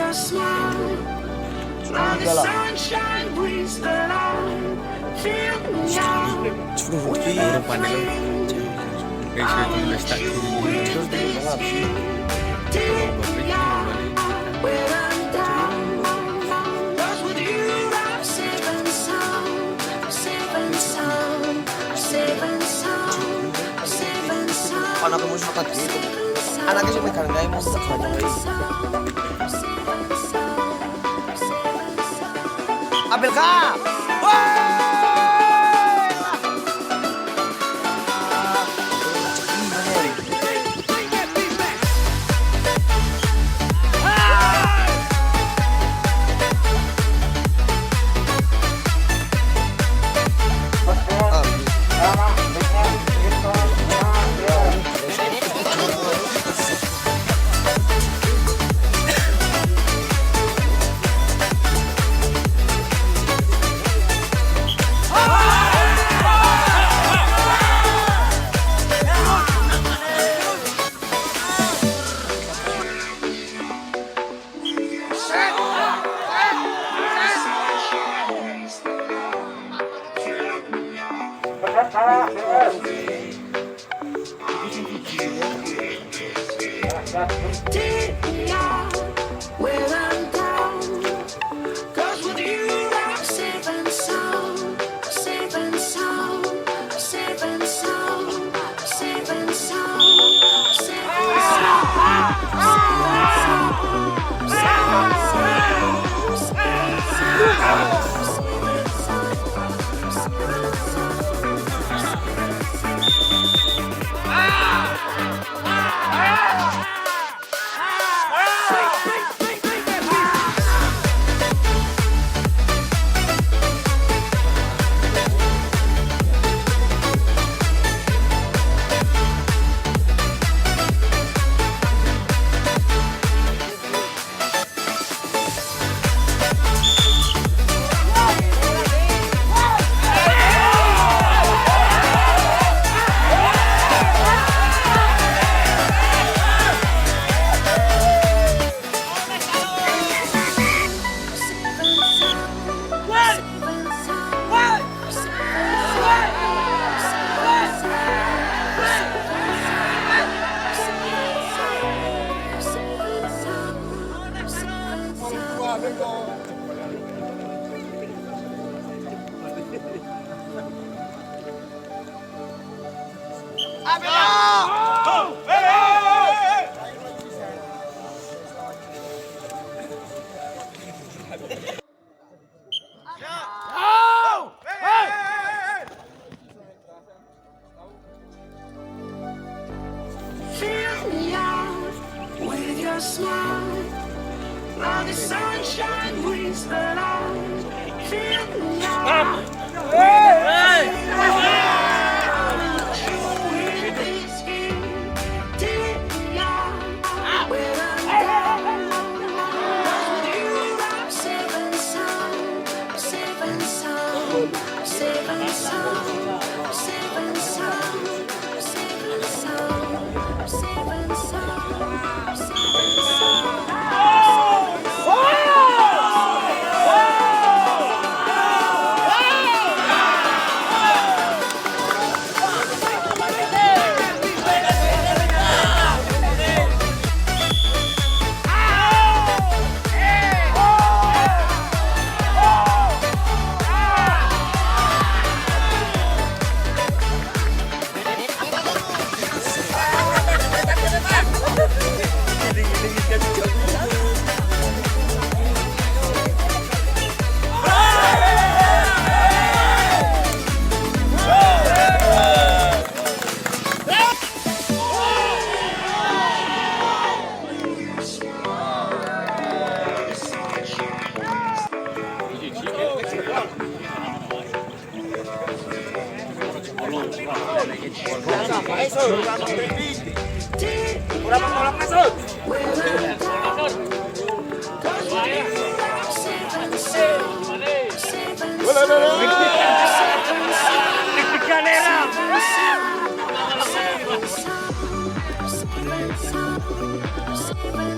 your smile. Now the sunshine brings the light. Fill me out with your flame. I need you with this heat. Take me out when I'm down. 'Cause with you I'm safe and sound. Safe and sound. Safe and sound. Safe and sound. Anak mo siya dito. Anaknya siya may karangay mo sa kanya. Apel ka! Take me out when I'm down. 'Cause with you I'm safe and sound. Safe and sound. Safe and sound. Safe and sound. Safe and sound. Fill me out with your smile. Now the sunshine brings the light. Fill me out with this heat. Take me out when I'm down. 'Cause with you I'm safe and sound. Safe and sound. Safe and sound. Safe and sound. Safe and sound. Safe and sound. Safe and sound. Safe and sound.